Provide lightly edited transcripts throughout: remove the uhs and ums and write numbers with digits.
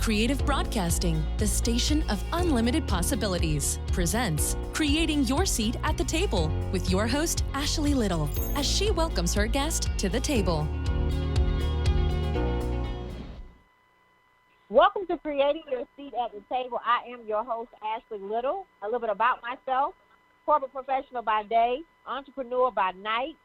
Creative Broadcasting, the station of unlimited possibilities, presents Creating Your Seat at the Table with your host, Ashley Little, as she welcomes her guest to the table. Welcome to Creating Your Seat at the Table. I am your host, Ashley Little. A little bit about myself: corporate professional by day, entrepreneur by night,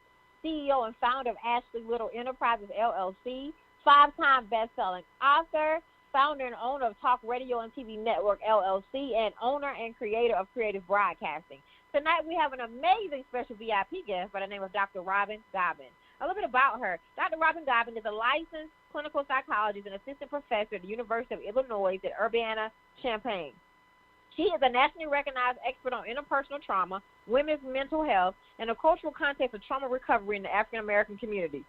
CEO and founder of Ashley Little Enterprises, LLC, five-time best-selling author, founder and owner of Talk Radio and TV Network, LLC, and owner and creator of Creative Broadcasting. Tonight we have an amazing special VIP guest by the name of Dr. Robyn Gobin. A little bit about her. Dr. Robyn Gobin is a licensed clinical psychologist and assistant professor at the University of Illinois at Urbana-Champaign. She is a nationally recognized expert on interpersonal trauma, women's mental health, and the cultural context of trauma recovery in the African-American community.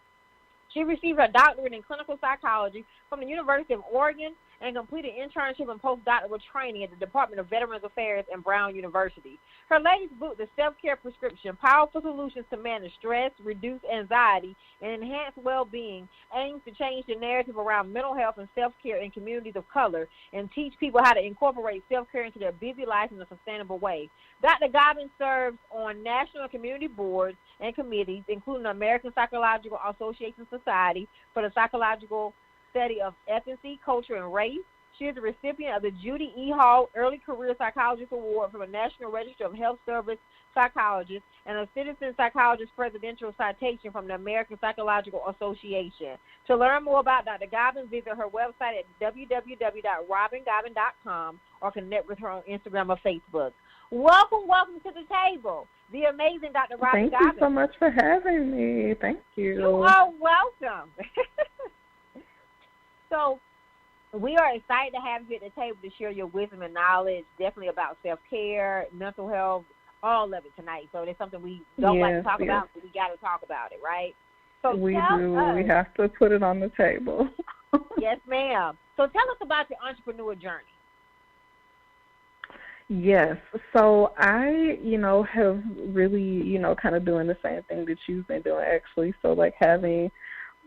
She received her doctorate in clinical psychology from the University of Oregon and completed internship and postdoctoral training at the Department of Veterans Affairs and Brown University. Her latest book, The Self-Care Prescription, Powerful Solutions to Manage Stress, Reduce Anxiety, and Enhance Well-Being, aims to change the narrative around mental health and self-care in communities of color and teach people how to incorporate self-care into their busy lives in a sustainable way. Dr. Gobin serves on national and community boards and committees, including the American Psychological Association Society for the Psychological Study of Ethnicity, Culture, and Race. She is a recipient of the Judy E. Hall Early Career Psychologist Award from the National Register of Health Service Psychologists and a Citizen Psychologist Presidential Citation from the American Psychological Association. To learn more about Dr. Gobin, visit her website at www.robyngobin.com or connect with her on Instagram or Facebook. Welcome to the table, the amazing Dr. Robyn Gobin. Thank you so much for having me. Thank you. You are welcome. So we are excited to have you at the table to share your wisdom and knowledge, definitely about self-care, mental health, all of it tonight. So it's something we don't like to talk about, but we got to talk about it, right? So we do. We have to put it on the table. Yes, ma'am. So tell us about your entrepreneur journey. Yes. So I, have really, kind of doing the same thing that you've been doing, actually. So, like, having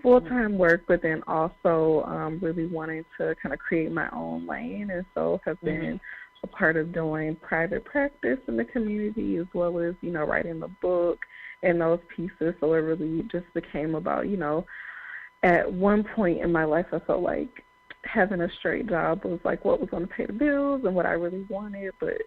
full-time work, but then also really wanting to kind of create my own lane, and so have been a part of doing private practice in the community, as well as, writing the book and those pieces. So it really just became about, at one point in my life, I felt like having a straight job was like what was going to pay the bills and what I really wanted. But,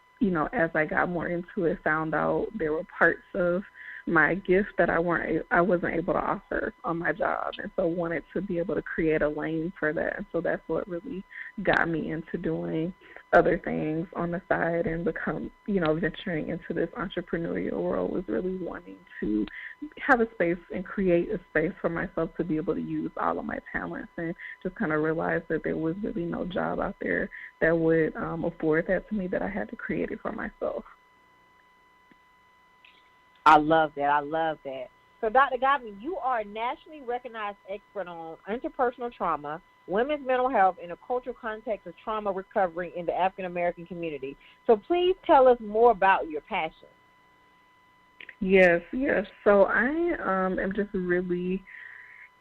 as I got more into it, found out there were parts of my gift that I wasn't able to offer on my job, and so wanted to be able to create a lane for that. And so that's what really got me into doing other things on the side and become, venturing into this entrepreneurial role, was really wanting to have a space and create a space for myself to be able to use all of my talents, and just kind of realize that there was really no job out there that would afford that to me, that I had to create it for myself. I love that. So, Dr. Gobin, you are a nationally recognized expert on interpersonal trauma, women's mental health, and the cultural context of trauma recovery in the African-American community. So please tell us more about your passion. Yes. So I am just really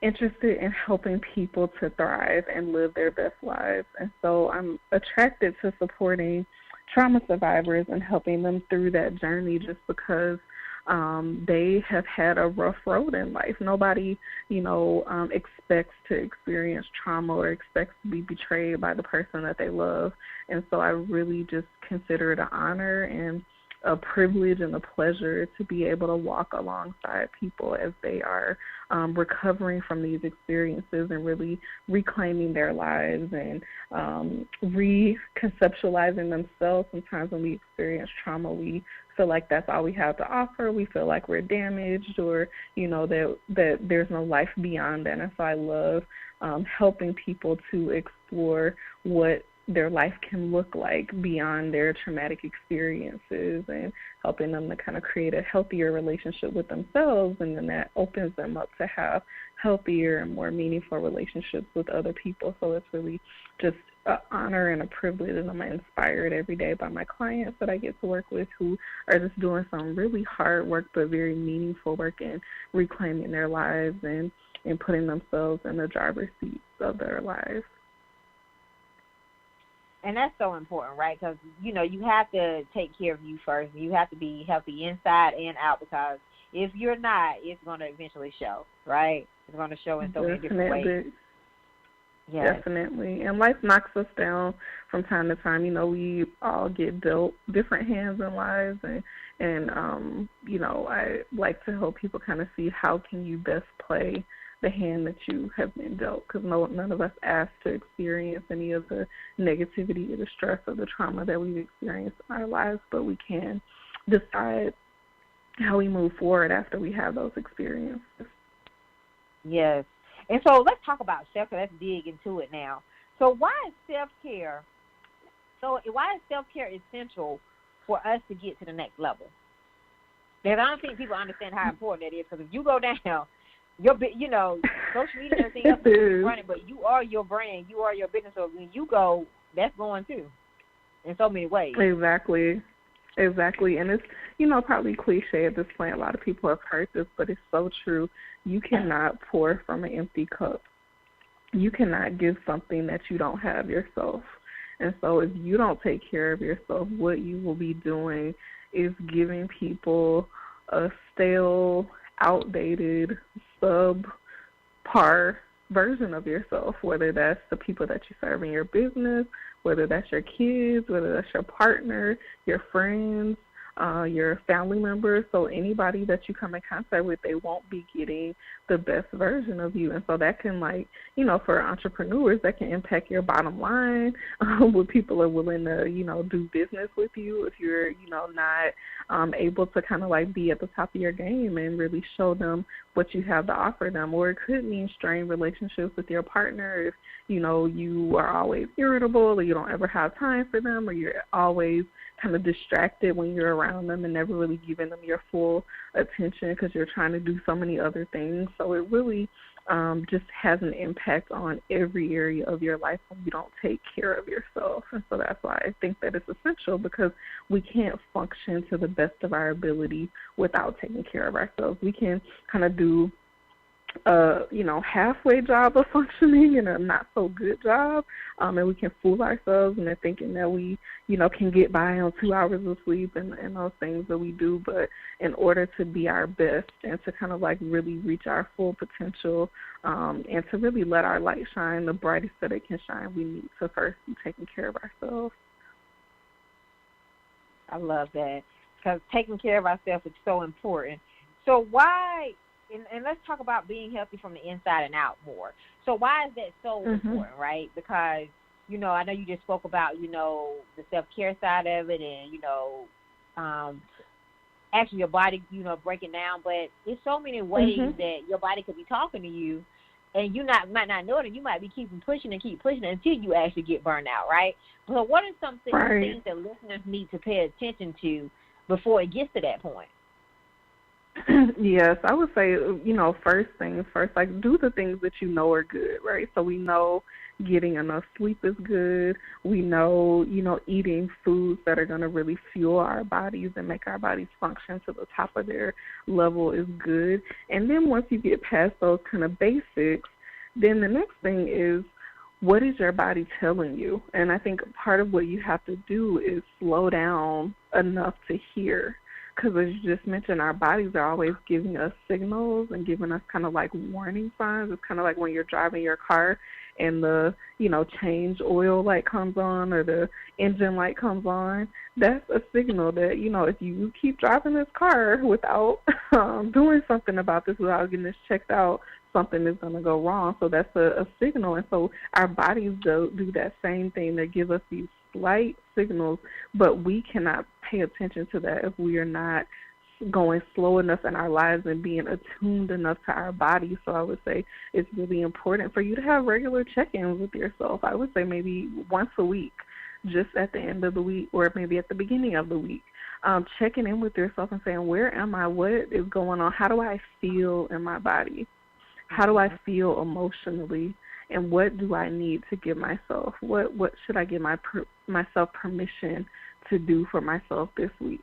interested in helping people to thrive and live their best lives. And so I'm attracted to supporting trauma survivors and helping them through that journey, just because they have had a rough road in life. Nobody, expects to experience trauma or expects to be betrayed by the person that they love. And so I really just consider it an honor and a privilege and a pleasure to be able to walk alongside people as they are recovering from these experiences and really reclaiming their lives and reconceptualizing themselves. Sometimes when we experience trauma, we feel like that's all we have to offer. We feel like we're damaged, or, that there's no life beyond that. And so I love helping people to explore what their life can look like beyond their traumatic experiences, and helping them to kind of create a healthier relationship with themselves, and then that opens them up to have healthier and more meaningful relationships with other people. So it's really just an honor and a privilege, and I'm inspired every day by my clients that I get to work with, who are just doing some really hard work but very meaningful work in reclaiming their lives and putting themselves in the driver's seat of their lives. And that's so important, right? Because, you have to take care of you first. You have to be healthy inside and out, because if you're not, it's going to eventually show, right? It's going to show in so many different ways. Yes. Definitely. And life knocks us down from time to time. We all get dealt different hands in lives. And I like to help people kind of see how can you best play the hand that you have been dealt, because none of us asked to experience any of the negativity or the stress or the trauma that we've experienced in our lives, but we can decide how we move forward after we have those experiences. Yes. And so let's talk about self-care. Let's dig into it now. So why is self-care essential for us to get to the next level? Because I don't think people understand how important that is, because if you go down, social media and everything else is running, but you are your brand, you are your business. So when you go, that's going too, in so many ways. Exactly. And it's, probably cliche at this point. A lot of people have heard this, but it's so true. You cannot pour from an empty cup. You cannot give something that you don't have yourself. And so if you don't take care of yourself, what you will be doing is giving people a stale, outdated, subpar version of yourself, whether that's the people that you serve in your business, whether that's your kids, whether that's your partner, your friends, your family members. So anybody that you come in contact with, they won't be getting the best version of you. And so that can, for entrepreneurs, that can impact your bottom line, when people are willing to, do business with you if you're, not able to kind of be at the top of your game and really show them what you have to offer them. Or it could mean strained relationships with your partner if, you are always irritable, or you don't ever have time for them, or you're always kind of distracted when you're around them and never really giving them your full attention because you're trying to do so many other things. So it really just has an impact on every area of your life when you don't take care of yourself. And so that's why I think that it's essential, because we can't function to the best of our ability without taking care of ourselves. We can kind of do halfway job of functioning and a not so good job, and we can fool ourselves into thinking that we, can get by on 2 hours of sleep and those things that we do. But in order to be our best and to kind of really reach our full potential, and to really let our light shine the brightest that it can shine, we need to first be taking care of ourselves. I love that, because taking care of ourselves is so important. So why? And let's talk about being healthy from the inside and out more. So why is that so important, right? Because, I know you just spoke about, the self-care side of it and, actually your body, breaking down. But it's so many ways that your body could be talking to you, and you might not know it, and you might be keep pushing until you actually get burned out, right? So what are some things that listeners need to pay attention to before it gets to that point? Yes, I would say, first things first, do the things that are good, right? So we know getting enough sleep is good. We know, eating foods that are going to really fuel our bodies and make our bodies function to the top of their level is good. And then once you get past those kind of basics, then the next thing is, what is your body telling you? And I think part of what you have to do is slow down enough to hear. Because as you just mentioned, our bodies are always giving us signals and giving us kind of warning signs. It's kind of like when you're driving your car and the, change oil light comes on or the engine light comes on. That's a signal that, if you keep driving this car without doing something about this, without getting this checked out, something is going to go wrong. So that's a signal. And so our bodies do that same thing. They give us these slight signals, but we cannot pay attention to that if we are not going slow enough in our lives and being attuned enough to our bodies. So I would say it's really important for you to have regular check-ins with yourself. I would say maybe once a week, just at the end of the week or maybe at the beginning of the week. Checking in with yourself and saying, where am I? What is going on? How do I feel in my body? How do I feel emotionally? And what do I need to give myself? What should I give myself permission to do for myself this week?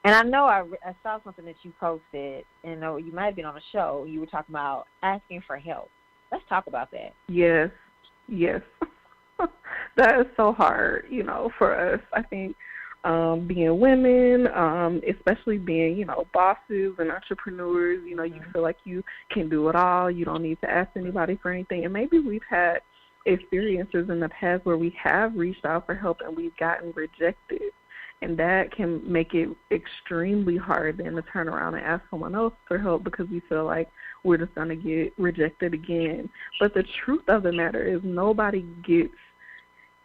And I know I saw something that you posted, and you might have been on a show. You were talking about asking for help. Let's talk about that. Yes. That is so hard, for us. I think being women, especially being, bosses and entrepreneurs, you feel like you can do it all. You don't need to ask anybody for anything. And maybe we've had experiences in the past where we have reached out for help and we've gotten rejected. And that can make it extremely hard then to turn around and ask someone else for help because we feel like we're just going to get rejected again. But the truth of the matter is nobody gets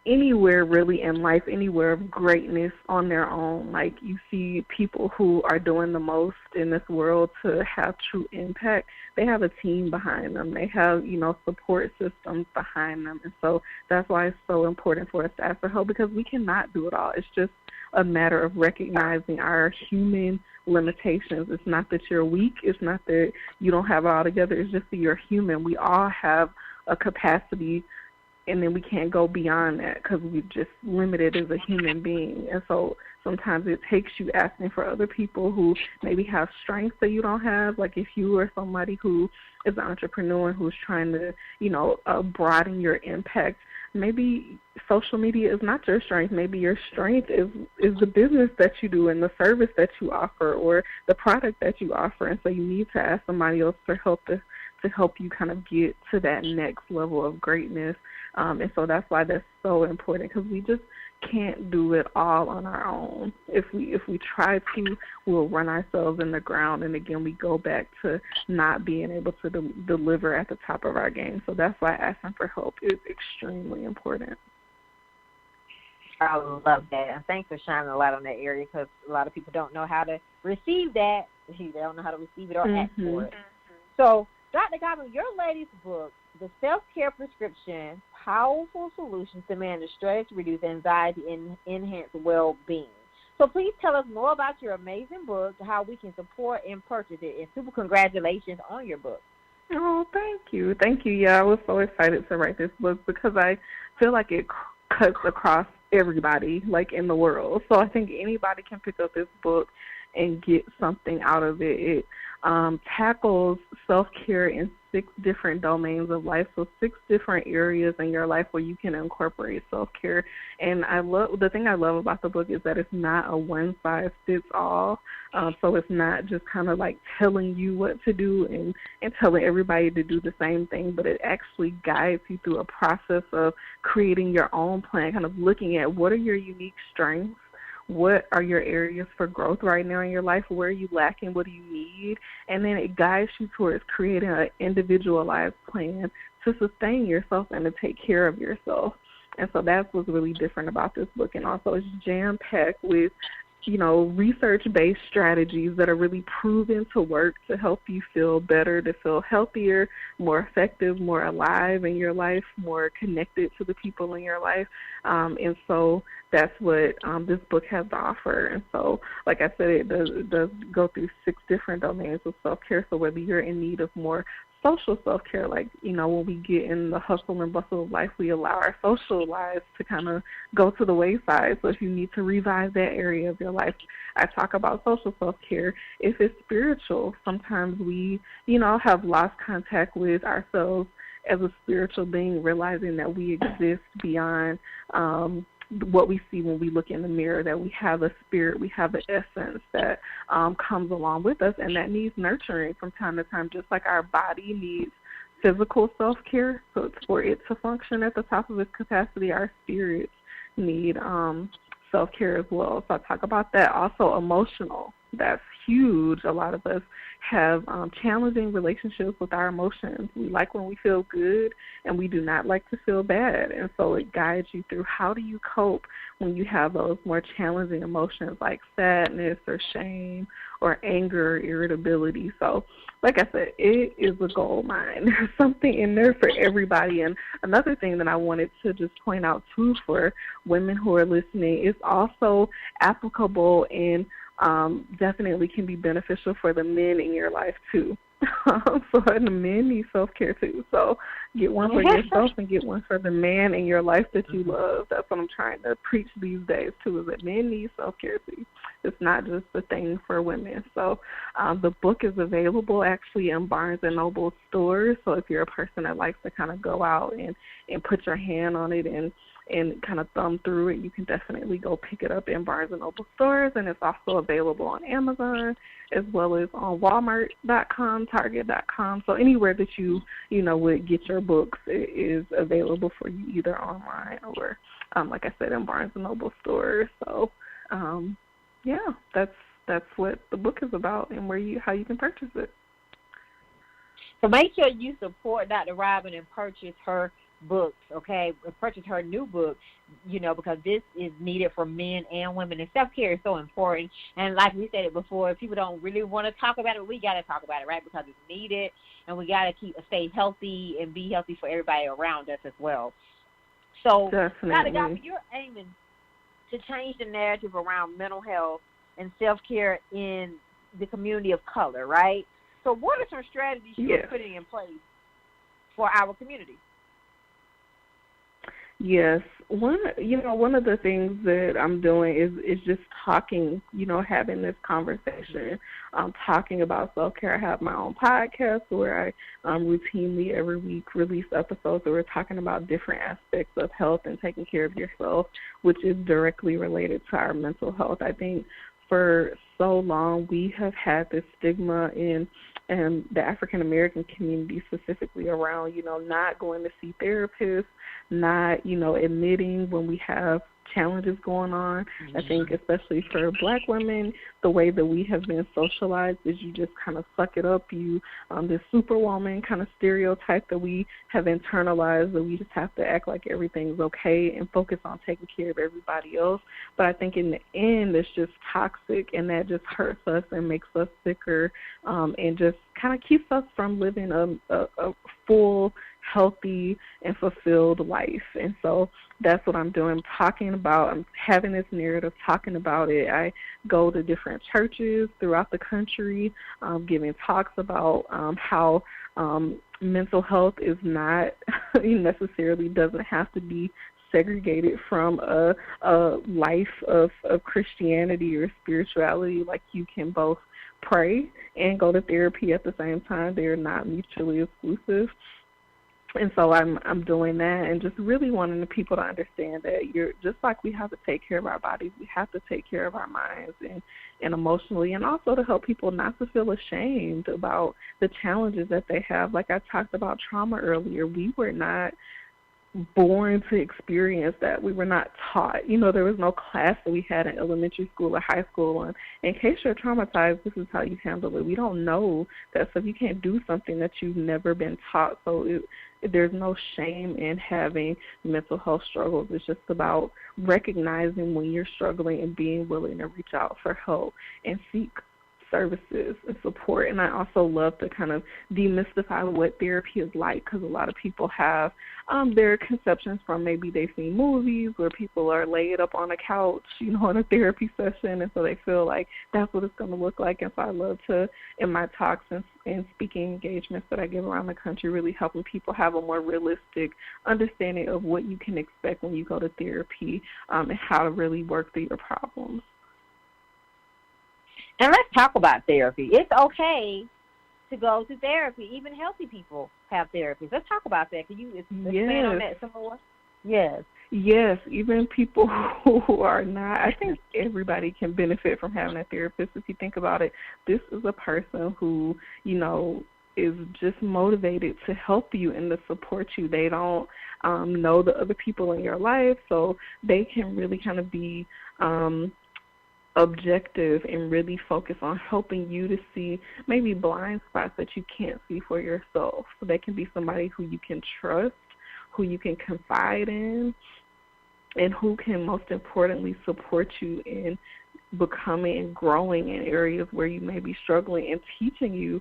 anywhere really in life, anywhere of greatness on their own. Like you see people who are doing the most in this world to have true impact. They have a team behind them. They have, support systems behind them. And so that's why it's so important for us to ask for help because we cannot do it all. It's just a matter of recognizing our human limitations. It's not that you're weak. It's not that you don't have it all together. It's just that you're human. We all have a capacity, and then we can't go beyond that because we're just limited as a human being. And so sometimes it takes you asking for other people who maybe have strengths that you don't have. Like if you are somebody who is an entrepreneur who's trying to, broaden your impact, maybe social media is not your strength. Maybe your strength is the business that you do and the service that you offer or the product that you offer. And so you need to ask somebody else for help to help you kind of get to that next level of greatness. And so that's why that's so important because we just can't do it all on our own. If we try to, we'll run ourselves in the ground, and again, we go back to not being able to deliver at the top of our game. So that's why asking for help is extremely important. I love that, and thanks for shining a light on that area because a lot of people don't know how to receive that. They don't know how to receive it or ask for it. So, Dr. Gobin, your latest book, The Self-Care Prescription, Powerful Solutions to Manage Stress, Reduce Anxiety, and Enhance Well-Being. So please tell us more about your amazing book, how we can support and purchase it, and super congratulations on your book. Oh, thank you. Thank you. Yeah, I was so excited to write this book because I feel like it cuts across everybody, like in the world. So I think anybody can pick up this book and get something out of it. It tackles self-care in 6 different domains of life, so 6 different areas in your life where you can incorporate self-care. And the thing I love about the book is that it's not a one-size-fits-all. So it's not just kind of like telling you what to do and telling everybody to do the same thing, but it actually guides you through a process of creating your own plan, kind of looking at what are your unique strengths, what are your areas for growth right now in your life, where are you lacking, what do you need, and then it guides you towards creating an individualized plan to sustain yourself and to take care of yourself. And so that's what's really different about this book. And also it's jam-packed with research-based strategies that are really proven to work to help you feel better, to feel healthier, more effective, more alive in your life, more connected to the people in your life. And so that's what this book has to offer. And so, like I said, it does go through 6 different domains of self-care. So whether you're in need of more social self-care, like, when we get in the hustle and bustle of life, we allow our social lives to kind of go to the wayside. So if you need to revive that area of your life, I talk about social self-care. If it's spiritual, sometimes we, have lost contact with ourselves as a spiritual being, realizing that we exist beyond what we see when we look in the mirror, that we have a spirit, we have an essence that comes along with us, and that needs nurturing from time to time, just like our body needs physical self-care. So it's for it to function at the top of its capacity, our spirits need self-care as well. So I talk about that. Also emotional. That's huge. A lot of us have challenging relationships with our emotions. We like when we feel good, and we do not like to feel bad. And so it guides you through how do you cope when you have those more challenging emotions like sadness or shame or anger or irritability. So like I said, it is a gold mine. There's something in there for everybody. And another thing that I wanted to just point out, too, for women who are listening, is also applicable and definitely can be beneficial for the men in your life, too. So the men need self-care, too. So get one for yourself and get one for the man in your life that you love. That's what I'm trying to preach these days, too, is that men need self-care, too. It's not just a thing for women. So the book is available actually in Barnes & Noble stores. So if you're a person that likes to kind of go out and put your hand on it and kind of thumb through it, you can definitely go pick it up in Barnes & Noble stores. And it's also available on Amazon as well as on Walmart.com, Target.com. So anywhere that you would get your books, it is available for you either online or, like I said, in Barnes & Noble stores. So, that's what the book is about and how you can purchase it. So make sure you support Dr. Robyn and purchase her books, okay? Purchase her new book, because this is needed for men and women. And self-care is so important. And like we said it before, people don't really want to talk about it. We got to talk about it, right? Because it's needed, and we got to stay healthy and be healthy for everybody around us as well. So, definitely. Dr. Gobin, you're aiming to change the narrative around mental health and self-care in the community of color, right? So what are some strategies you're putting in place for our community? Yes. One of the things that I'm doing is just talking, having this conversation, talking about self-care. I have my own podcast where I routinely every week release episodes where we're talking about different aspects of health and taking care of yourself, which is directly related to our mental health. I think for so long we have had this stigma in the African-American community specifically around, not going to see therapists, not, admitting when we have challenges going on. I think especially for Black women, the way that we have been socialized is you just kind of suck it up. You, this superwoman kind of stereotype that we have internalized, that we just have to act like everything's okay and focus on taking care of everybody else. But I think in the end, it's just toxic, and that just hurts us and makes us sicker, and just kind of keeps us from living a full, healthy, and fulfilled life. And so that's what I'm doing. I'm having this narrative, talking about it. I go to different churches throughout the country, giving talks about how mental health is not necessarily doesn't have to be segregated from a life of Christianity or spirituality. Like, you can both pray and go to therapy at the same time. They're not mutually exclusive. And so I'm doing that, and just really wanting the people to understand that you're just like we have to take care of our bodies, we have to take care of our minds and emotionally, and also to help people not to feel ashamed about the challenges that they have. Like I talked about trauma earlier, we were not born to experience that. We were not taught. There was no class that we had in elementary school or high school on, in case you're traumatized, this is how you handle it. We don't know that stuff. You can't do something that you've never been taught. So there's no shame in having mental health struggles. It's just about recognizing when you're struggling and being willing to reach out for help and seek services and support. And I also love to kind of demystify what therapy is like, because a lot of people have their conceptions from maybe they've seen movies where people are laid up on a couch, in a therapy session, and so they feel like that's what it's going to look like. And so I love to, in my talks and speaking engagements that I give around the country, really helping people have a more realistic understanding of what you can expect when you go to therapy, and how to really work through your problems. And let's talk about therapy. It's okay to go to therapy. Even healthy people have therapies. Let's talk about that. Can you expand on that some more? Yes. Yes, even people who are not. I think everybody can benefit from having a therapist. If you think about it, this is a person who, is just motivated to help you and to support you. They don't know the other people in your life, so they can really kind of be objective and really focus on helping you to see maybe blind spots that you can't see for yourself. So they can be somebody who you can trust, who you can confide in, and who can most importantly support you in becoming and growing in areas where you may be struggling, and teaching you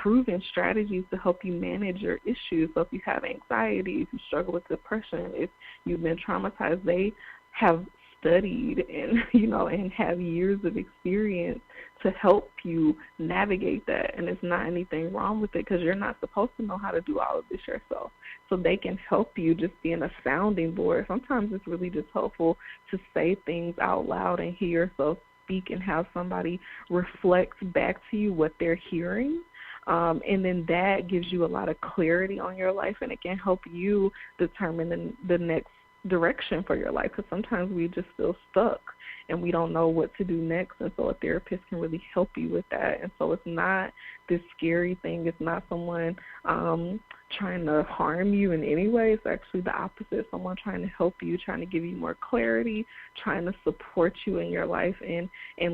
proven strategies to help you manage your issues. So if you have anxiety, if you struggle with depression, if you've been traumatized, they have studied and and have years of experience to help you navigate that. And there's not anything wrong with it, because you're not supposed to know how to do all of this yourself. So they can help you just being a sounding board. Sometimes it's really just helpful to say things out loud and hear yourself speak and have somebody reflect back to you what they're hearing. And then that gives you a lot of clarity on your life, and it can help you determine the next direction for your life, because sometimes we just feel stuck and we don't know what to do next, and so a therapist can really help you with that. And so it's not this scary thing. It's not someone trying to harm you in any way. It's actually the opposite. Someone trying to help you, trying to give you more clarity, trying to support you in your life and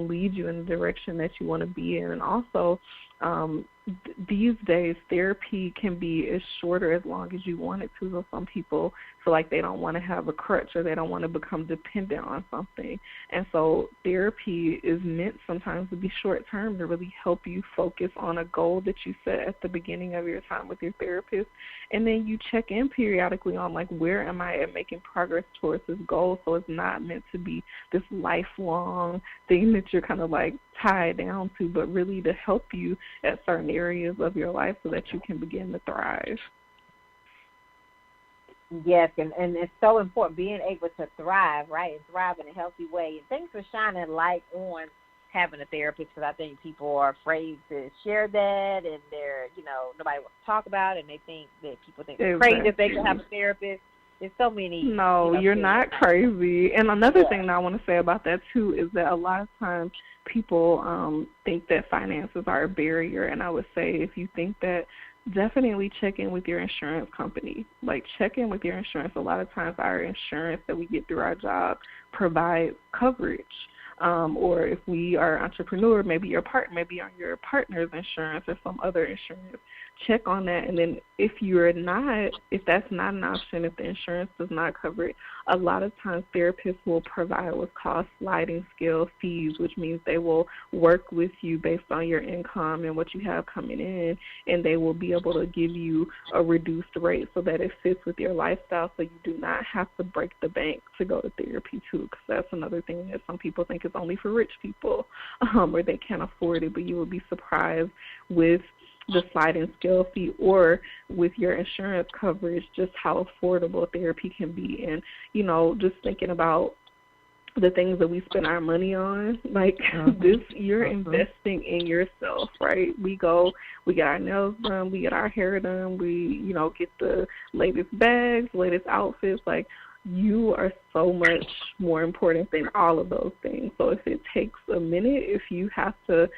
lead you in the direction that you want to be in. And also, these days, therapy can be as short or as long as you want it to. So some people feel like they don't want to have a crutch or they don't want to become dependent on something. And so therapy is meant sometimes to be short-term, to really help you focus on a goal that you set at the beginning of your time with your therapist. And then you check in periodically on, like, where am I at making progress towards this goal? So it's not meant to be this lifelong thing that you're kind of like tied down to, but really to help you at certain areas of your life so that you can begin to thrive. Yes, and it's so important being able to thrive, right, and thrive in a healthy way. And thanks for shining light on having a therapist, because I think people are afraid to share that, and they're, nobody wants to talk about it, and they think that people think it's crazy if they can have a therapist. There's so many. No, you're not crazy. And another thing that I want to say about that, too, is that a lot of times people think that finances are a barrier. And I would say if you think that, definitely check in with your insurance company. Like, check in with your insurance. A lot of times our insurance that we get through our job provides coverage. Or if we are an entrepreneur, maybe your partner's insurance or some other insurance. Check on that. And then if that's not an option, if the insurance does not cover it, a lot of times therapists will provide what's called sliding scale fees, which means they will work with you based on your income and what you have coming in, and they will be able to give you a reduced rate so that it fits with your lifestyle, so you do not have to break the bank to go to therapy too, because that's another thing that some people think is only for rich people, or they can't afford it. But you will be surprised with the sliding scale fee or with your insurance coverage just how affordable therapy can be. And, just thinking about the things that we spend our money on, like you're investing in yourself, right? We get our nails done, we get our hair done, we, get the latest bags, latest outfits, like, you are so much more important than all of those things. So if it takes a minute, if you have to,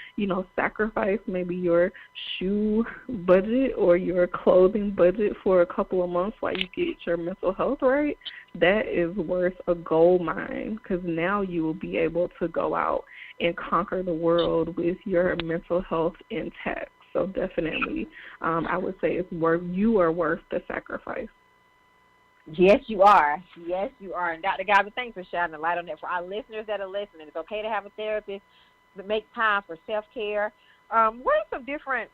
sacrifice maybe your shoe budget or your clothing budget for a couple of months while you get your mental health right, that is worth a gold mine, because now you will be able to go out and conquer the world with your mental health intact. So definitely, I would say you are worth the sacrifice. Yes, you are. Yes, you are. And Dr. Gobin, thanks for shining a light on that. For our listeners that are listening, it's okay to have a therapist, but make time for self-care. What are some different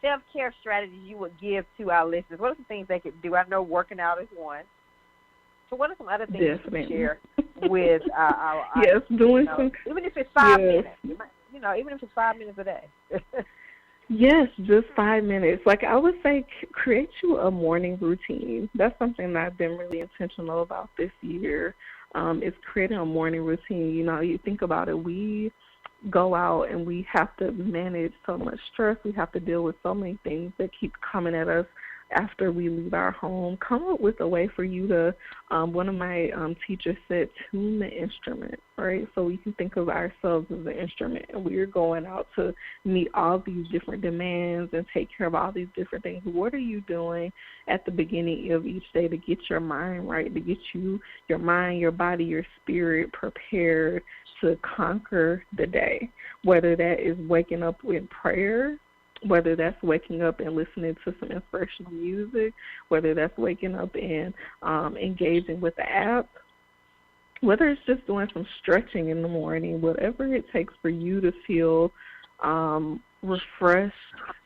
self-care strategies you would give to our listeners? What are some things they could do? I know working out is one. So what are some other things you can share with our yes, doing some. Even if it's 5 minutes, even if it's 5 minutes a day. Yes, just 5 minutes. Like, I would say create you a morning routine. That's something that I've been really intentional about this year, is creating a morning routine. You think about it, we go out and we have to manage so much stress. We have to deal with so many things that keep coming at us after we leave our home. Come up with a way for you to, one of my teachers said, tune the instrument, right? So we can think of ourselves as an instrument, and we're going out to meet all these different demands and take care of all these different things. What are you doing at the beginning of each day to get your mind right, to get your mind, your body, your spirit prepared to conquer the day? Whether that is waking up with prayer, whether that's waking up and listening to some inspirational music, whether that's waking up and engaging with the app, whether it's just doing some stretching in the morning, whatever it takes for you to feel refreshed,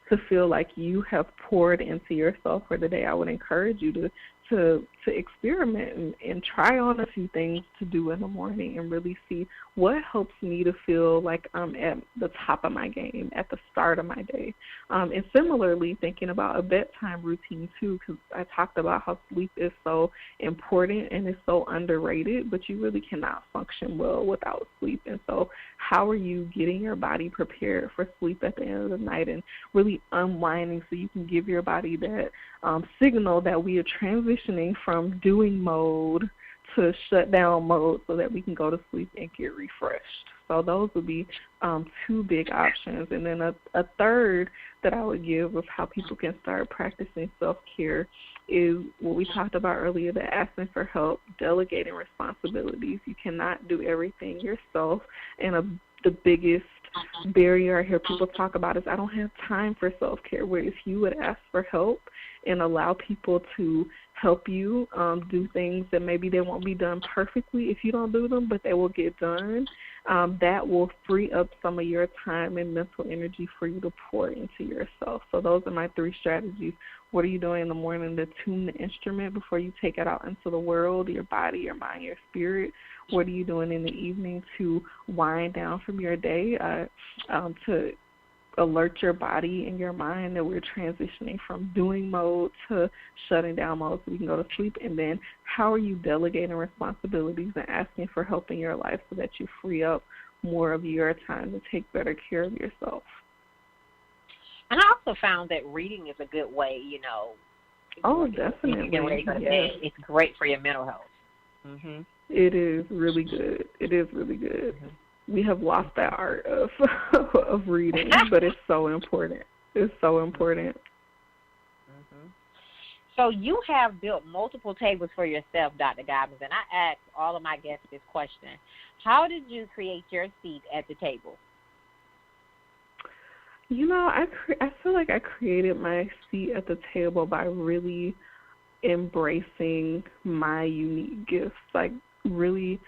to feel like you have poured into yourself for the day, I would encourage you to to experiment and try on a few things to do in the morning and really see what helps me to feel like I'm at the top of my game at the start of my day. And similarly, thinking about a bedtime routine too, because I talked about how sleep is so important and it's so underrated, but you really cannot function well without sleep. And so how are you getting your body prepared for sleep at the end of the night and really unwinding so you can give your body that signal that we are transitioning from doing mode to shut down mode so that we can go to sleep and get refreshed. So those would be two big options. And then a third that I would give of how people can start practicing self-care is what we talked about earlier, the asking for help, delegating responsibilities. You cannot do everything yourself. And the biggest barrier I hear people talk about is I don't have time for self-care, where if you would ask for help and allow people to help you do things that maybe they won't be done perfectly if you don't do them, but they will get done, that will free up some of your time and mental energy for you to pour into yourself. So those are my three strategies. What are you doing in the morning to tune the instrument before you take it out into the world, your body, your mind, your spirit? What are you doing in the evening to wind down from your day, to alert your body and your mind that we're transitioning from doing mode to shutting down mode so we can go to sleep? And then how are you delegating responsibilities and asking for help in your life so that you free up more of your time to take better care of yourself? And I also found that reading is a good way, Oh, definitely. It's great for your mental health. Mm-hmm. It is really good. Mm-hmm. We have lost that art of reading, but it's so important. It's so important. Mm-hmm. So you have built multiple tables for yourself, Dr. Gobin, and I asked all of my guests this question. How did you create your seat at the table? I feel like I created my seat at the table by really embracing my unique gifts, like really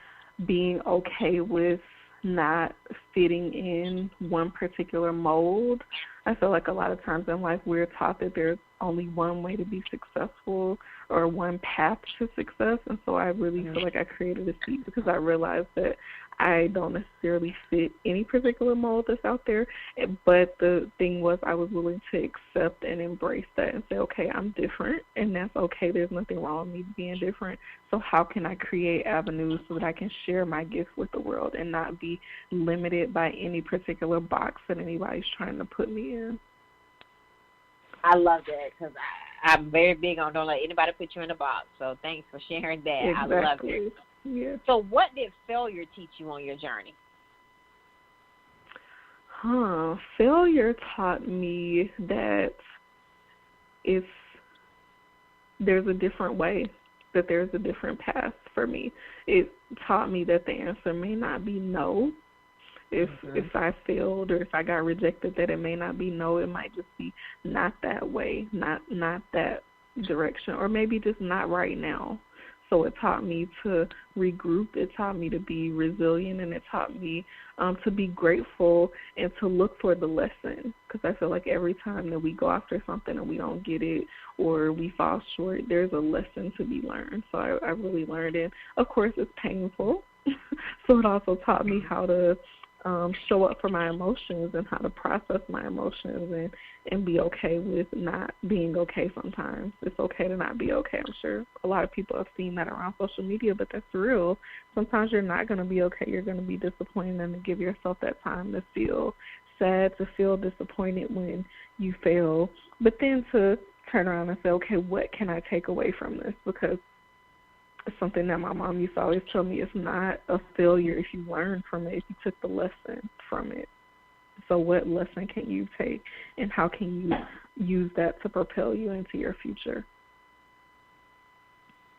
being okay with not fitting in one particular mold. I feel like a lot of times in life we're taught that there's only one way to be successful or one path to success, and so I really feel like I created a seat because I realized that I don't necessarily fit any particular mold that's out there, but the thing was I was willing to accept and embrace that and say, okay, I'm different, and that's okay. There's nothing wrong with me being different. So how can I create avenues so that I can share my gifts with the world and not be limited by any particular box that anybody's trying to put me in? I love that because I'm very big on don't let anybody put you in a box. So thanks for sharing that. Exactly. I love it. Yeah. So what did failure teach you on your journey? Failure taught me that there's a different way, that there's a different path for me. It taught me that the answer may not be no. If I failed or if I got rejected, that it may not be no. It might just be not that way, not that direction, or maybe just not right now. So it taught me to regroup. It taught me to be resilient, and it taught me to be grateful and to look for the lesson. Because I feel like every time that we go after something and we don't get it or we fall short, there's a lesson to be learned. So I really learned it. Of course, it's painful. So it also taught me how to show up for my emotions and how to process my emotions and be okay with not being okay sometimes. It's okay to not be okay. I'm sure a lot of people have seen that around social media, but that's real. Sometimes you're not going to be okay. You're going to be disappointed, and to give yourself that time to feel sad, to feel disappointed when you fail, but then to turn around and say, okay, what can I take away from this? Because it's something that my mom used to always tell me, it's not a failure if you learn from it, if you took the lesson from it. So what lesson can you take, and how can you use that to propel you into your future?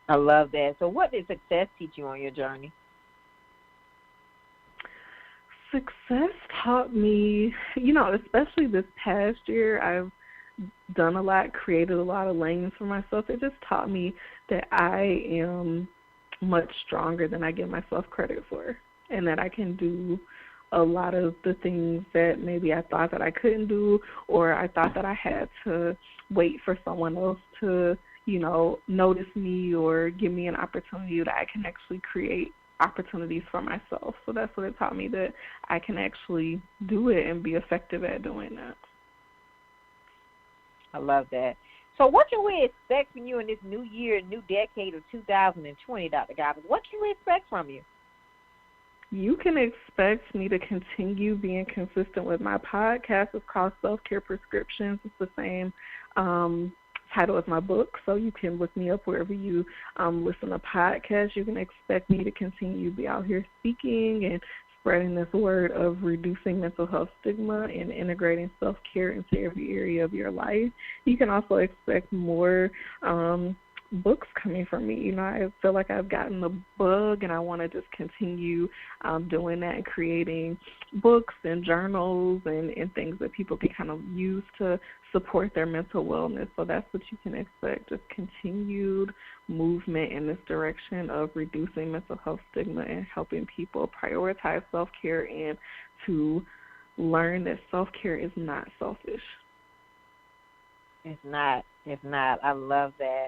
I love that. So what did success teach you on your journey? Success taught me, especially this past year, I've done a lot, created a lot of lanes for myself. It just taught me that I am much stronger than I give myself credit for, and that I can do a lot of the things that maybe I thought that I couldn't do, or I thought that I had to wait for someone else to notice me or give me an opportunity that I can actually create opportunities for myself. So that's what it taught me, that I can actually do it and be effective at doing that. I love that. So what can we expect from you in this new year, new decade of 2020, Dr. Gobin? What can we expect from you? You can expect me to continue being consistent with my podcast. It's called Self-Care Prescriptions. It's the same title as my book, so you can look me up wherever you listen to podcasts. You can expect me to continue to be out here speaking and spreading this word of reducing mental health stigma and integrating self-care into every area of your life. You can also expect more books coming from me. I feel like I've gotten the bug, and I want to just continue doing that and creating books and journals and things that people can kind of use to support their mental wellness. So that's what you can expect, just continued movement in this direction of reducing mental health stigma and helping people prioritize self-care and to learn that self-care is not selfish. It's not. I love that.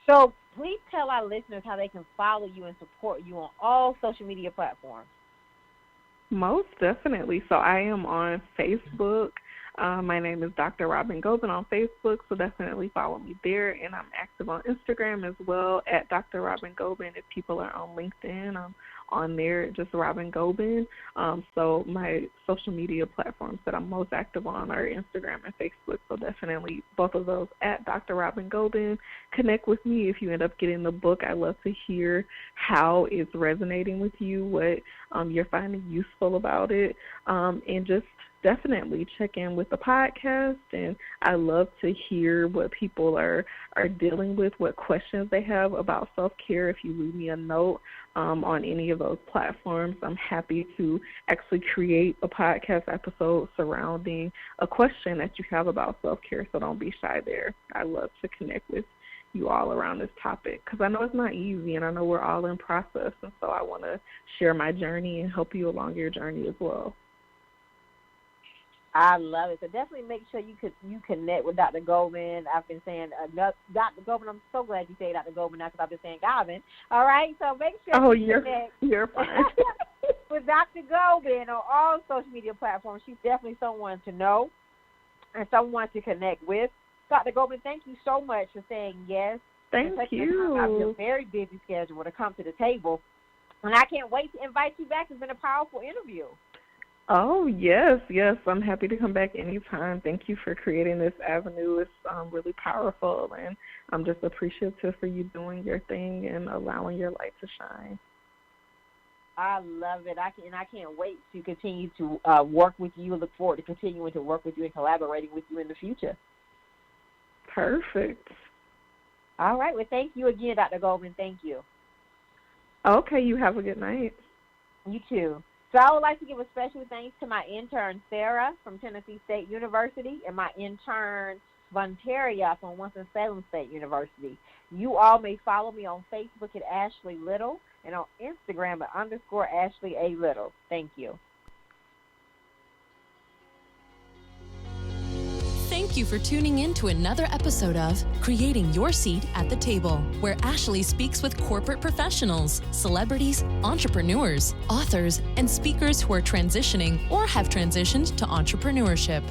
So please tell our listeners how they can follow you and support you on all social media platforms. Most definitely. So I am on Facebook. My name is Dr. Robyn Gobin on Facebook, so definitely follow me there. And I'm active on Instagram as well at Dr. Robyn Gobin. If people are on LinkedIn, I'm on there, just Robyn Gobin. So my social media platforms that I'm most active on are Instagram and Facebook. So definitely both of those at Dr. Robyn Gobin. Connect with me if you end up getting the book. I love to hear how it's resonating with you, what you're finding useful about it, and just definitely check in with the podcast. And I love to hear what people are dealing with, what questions they have about self-care. If you leave me a note on any of those platforms, I'm happy to actually create a podcast episode surrounding a question that you have about self-care, so don't be shy there. I love to connect with you all around this topic because I know it's not easy, and I know we're all in process, and so I want to share my journey and help you along your journey as well. I love it. So definitely make sure you connect with Dr. Gobin. I've been saying Dr. Gobin. I'm so glad you say Dr. Gobin now because I've been saying Gobin. All right? So make sure you connect you're fine. with Dr. Gobin on all social media platforms. She's definitely someone to know and someone to connect with. Dr. Gobin, thank you so much for saying yes. Thank you. Out of your very busy schedule to come to the table. And I can't wait to invite you back. It's been a powerful interview. Oh, yes. I'm happy to come back anytime. Thank you for creating this avenue. It's really powerful, and I'm just appreciative for you doing your thing and allowing your light to shine. I love it. I can't wait to continue to work with you. Look forward to continuing to work with you and collaborating with you in the future. Perfect. All right. Well, thank you again, Dr. Gobin. Thank you. Okay. You have a good night. You too. So I would like to give a special thanks to my intern, Sarah, from Tennessee State University, and my intern, Vontaria, from Winston-Salem State University. You all may follow me on Facebook at Ashley Little and on Instagram at _Ashley A. Little. Thank you. Thank you for tuning in to another episode of Creating Your Seat at the Table, where Ashley speaks with corporate professionals, celebrities, entrepreneurs, authors, and speakers who are transitioning or have transitioned to entrepreneurship.